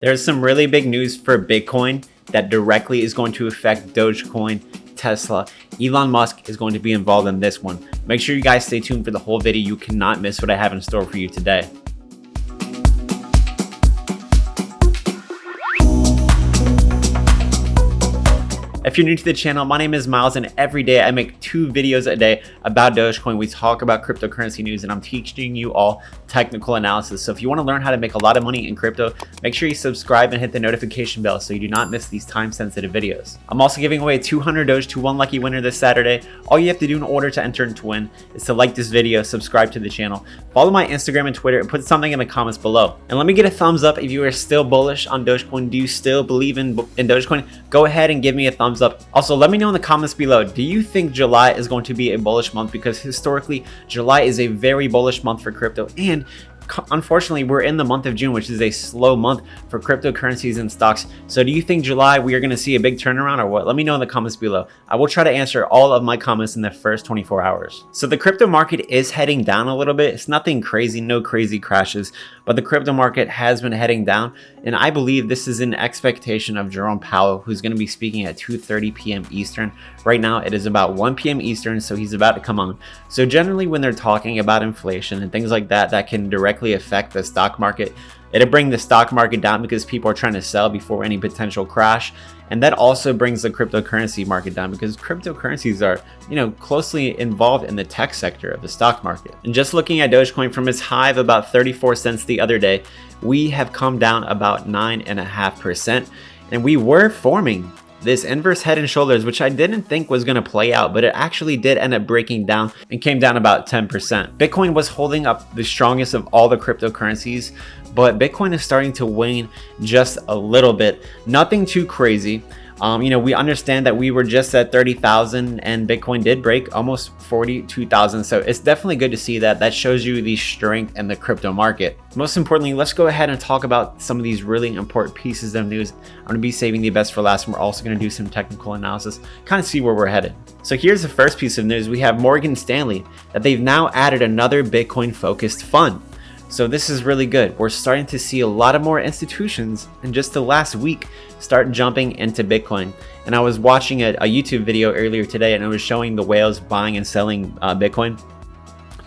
There's some really big news for Bitcoin that directly is going to affect Dogecoin, Tesla. Elon Musk is going to be involved in this one. Make sure you guys stay tuned for the whole video. You cannot miss what I have in store for you today. If you're new to the channel, my name is Myles, and every day I make 2 videos a day about Dogecoin. We talk about cryptocurrency news, and I'm teaching you all technical analysis. So if you want to learn how to make a lot of money in crypto, make sure you subscribe and hit the notification bell so you do not miss these time-sensitive videos. I'm also giving away 200 Doge to one lucky winner this Saturday. All you have to do in order to enter and to win is to like this video, subscribe to the channel, follow my Instagram and Twitter, and put something in the comments below. And let me get a thumbs up if you are still bullish on Dogecoin. Do you still believe in Dogecoin? Go ahead and give me a thumbs up. Also, let me know in the comments below, do you think July is going to be a bullish month? Because historically, July is a very bullish month for crypto, and unfortunately, we're in the month of June, which is a slow month for cryptocurrencies and stocks. So do you think July we are going to see a big turnaround or what? Let me know in the comments below. I will try to answer all of my comments in the first 24 hours. So the crypto market is heading down a little bit. It's nothing crazy, no crazy crashes, but the crypto market has been heading down. And I believe this is an expectation of Jerome Powell, who's going to be speaking at 2:30 p.m. Eastern. Right now, it is about 1 p.m. Eastern, so he's about to come on. So generally, when they're talking about inflation and things like that, that can directly affect the stock market. It'll bring the stock market down because people are trying to sell before any potential crash. And that also brings the cryptocurrency market down because cryptocurrencies are, closely involved in the tech sector of the stock market. And just looking at Dogecoin from its high of about 34 cents the other day, we have come down about 9.5%. And we were forming this inverse head and shoulders, which I didn't think was going to play out, but it actually did end up breaking down and came down about 10%. Bitcoin was holding up the strongest of all the cryptocurrencies, but Bitcoin is starting to wane just a little bit. Nothing too crazy. We understand that we were just at 30,000 and Bitcoin did break almost 42,000. So it's definitely good to see that. That shows you the strength in the crypto market. Most importantly, let's go ahead and talk about some of these really important pieces of news. I'm going to be saving the best for last, and we're also going to do some technical analysis, kind of see where we're headed. So here's the first piece of news. We have Morgan Stanley that they've now added another Bitcoin focused fund. So this is really good. We're starting to see a lot of more institutions in just the last week start jumping into Bitcoin. And I was watching a YouTube video earlier today, and it was showing the whales buying and selling Bitcoin.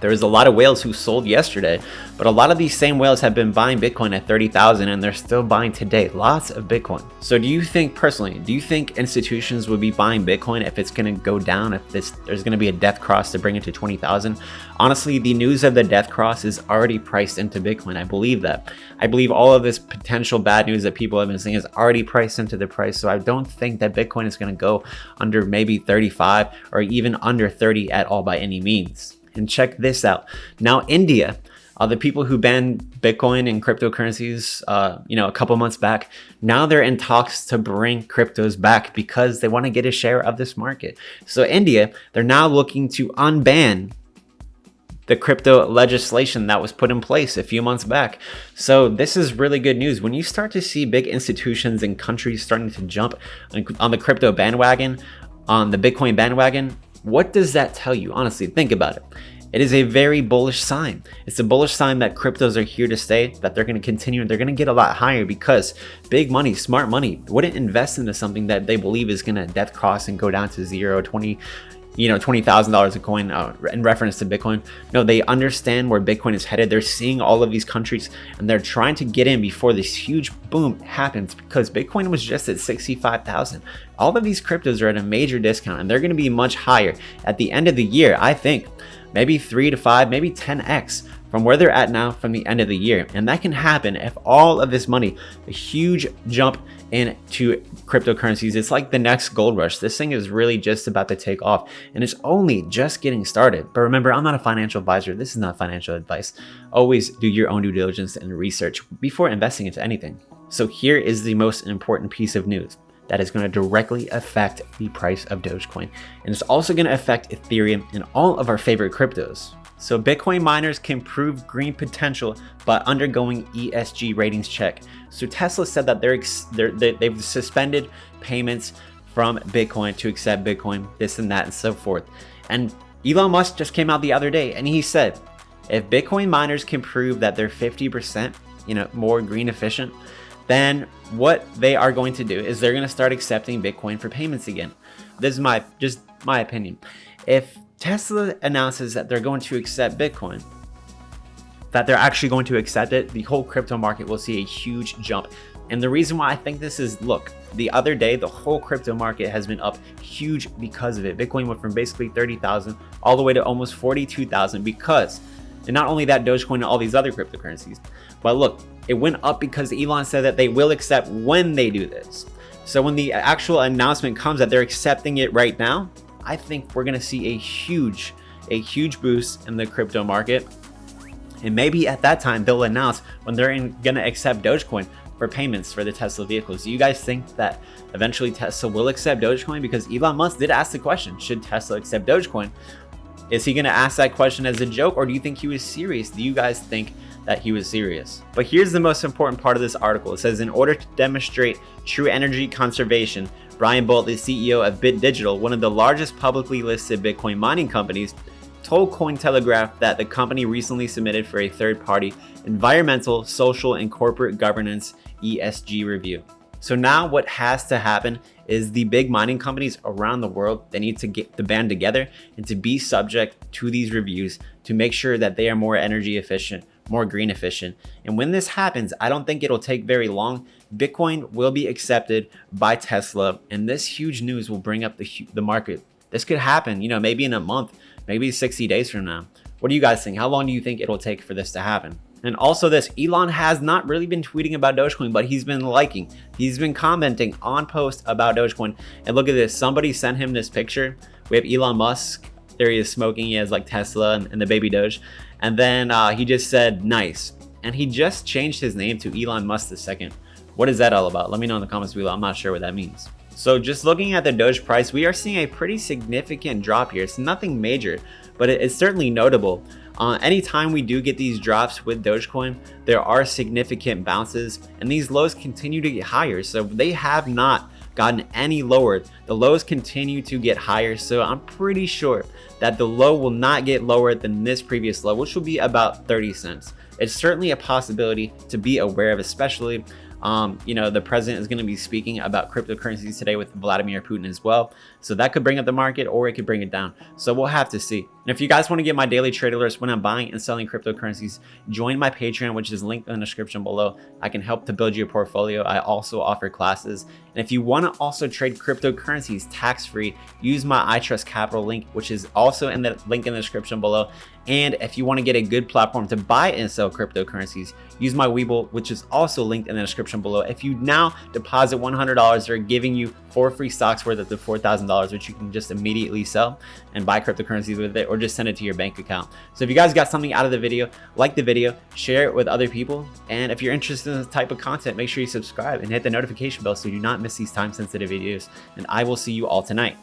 There was a lot of whales who sold yesterday, but a lot of these same whales have been buying Bitcoin at 30,000 and they're still buying today. Lots of Bitcoin. So do you think institutions would be buying Bitcoin if it's going to go down, if there's going to be a death cross to bring it to 20,000? Honestly, the news of the death cross is already priced into Bitcoin. I believe that. I believe all of this potential bad news that people have been saying is already priced into the price. So I don't think that Bitcoin is going to go under maybe 35 or even under 30 at all by any means. And check this out. Now, India, the people who banned Bitcoin and cryptocurrencies, a couple months back, now they're in talks to bring cryptos back because they want to get a share of this market. So India, they're now looking to unban the crypto legislation that was put in place a few months back. So this is really good news. When you start to see big institutions and countries starting to jump on the crypto bandwagon, on the Bitcoin bandwagon, what does that tell you? Honestly, think about it. It is a very bullish sign. It's a bullish sign that cryptos are here to stay, that they're going to continue, and they're going to get a lot higher because big money, smart money, wouldn't invest into something that they believe is going to death cross and go down to zero, $20,000 a coin in reference to Bitcoin. No, they understand where Bitcoin is headed. They're seeing all of these countries and they're trying to get in before this huge boom happens because Bitcoin was just at 65,000. All of these cryptos are at a major discount and they're going to be much higher at the end of the year. I think maybe 3 to 5, maybe 10x from where they're at now from the end of the year. And that can happen if all of this money, a huge jump into cryptocurrencies. It's like the next gold rush. This thing is really just about to take off and it's only just getting started. But remember, I'm not a financial advisor. This is not financial advice. Always do your own due diligence and research before investing into anything. So here is the most important piece of news that is going to directly affect the price of Dogecoin. And it's also going to affect Ethereum and all of our favorite cryptos. So Bitcoin miners can prove green potential by undergoing ESG ratings check. So Tesla said that they've suspended payments from Bitcoin to accept Bitcoin, this and that and so forth. And Elon Musk just came out the other day and he said, if Bitcoin miners can prove that they're 50%, more green efficient, then what they are going to do is they're going to start accepting Bitcoin for payments again. This is just my opinion. If Tesla announces that they're going to accept Bitcoin, that they're actually going to accept it, the whole crypto market will see a huge jump. And the reason why I think this is, look, the other day, the whole crypto market has been up huge because of it. Bitcoin went from basically 30,000 all the way to almost 42,000 because, and not only that, Dogecoin and all these other cryptocurrencies, but look, it went up because Elon said that they will accept when they do this. So when the actual announcement comes that they're accepting it right now, I think we're going to see a huge boost in the crypto market. And maybe at that time, they'll announce when they're going to accept Dogecoin for payments for the Tesla vehicles. Do you guys think that eventually Tesla will accept Dogecoin? Because Elon Musk did ask the question, should Tesla accept Dogecoin? Is he going to ask that question as a joke, or do you think he was serious? Do you guys think that he was serious? But here's the most important part of this article. It says, in order to demonstrate true energy conservation, Brian Bolt, the CEO of Bit Digital, one of the largest publicly listed Bitcoin mining companies, told Cointelegraph that the company recently submitted for a third-party environmental, social, and corporate governance ESG review. So now what has to happen is the big mining companies around the world, they need to get the band together and to be subject to these reviews to make sure that they are more energy efficient, more green efficient. And when this happens, I don't think it'll take very long. Bitcoin will be accepted by Tesla, and this huge news will bring up the market. This could happen, maybe in a month, maybe 60 days from now. What do you guys think? How long do you think it'll take for this to happen? And also this, Elon has not really been tweeting about Dogecoin, but he's been liking, he's been commenting on posts about Dogecoin. And look at this, somebody sent him this picture. We have Elon Musk, there he is smoking, he has like Tesla and the baby Doge. And then he just said, nice. And he just changed his name to Elon Musk II. What is that all about? Let me know in the comments below, I'm not sure what that means. So just looking at the Doge price, we are seeing a pretty significant drop here. It's nothing major, but it's certainly notable. Anytime we do get these drops with Dogecoin, there are significant bounces, and these lows continue to get higher. So they have not gotten any lower. The lows continue to get higher. So I'm pretty sure that the low will not get lower than this previous low, which will be about 30 cents. It's certainly a possibility to be aware of, especially the president is going to be speaking about cryptocurrencies today with Vladimir Putin as well. So that could bring up the market, or it could bring it down. So we'll have to see. And if you guys want to get my daily trade alerts when I'm buying and selling cryptocurrencies, join my Patreon, which is linked in the description below. I can help to build your portfolio. I also offer classes. And if you want to also trade cryptocurrencies tax-free, use my iTrust Capital link, which is also in the link in the description below. And if you want to get a good platform to buy and sell cryptocurrencies, use my WEBULL, which is also linked in the description below. If you now deposit $100, they're giving you 4 free stocks worth up to $4,000, which you can just immediately sell and buy cryptocurrencies with it, or just send it to your bank account. So if you guys got something out of the video, like the video, share it with other people. And if you're interested in this type of content, make sure you subscribe and hit the notification bell so you do not miss these time-sensitive videos. And I will see you all tonight.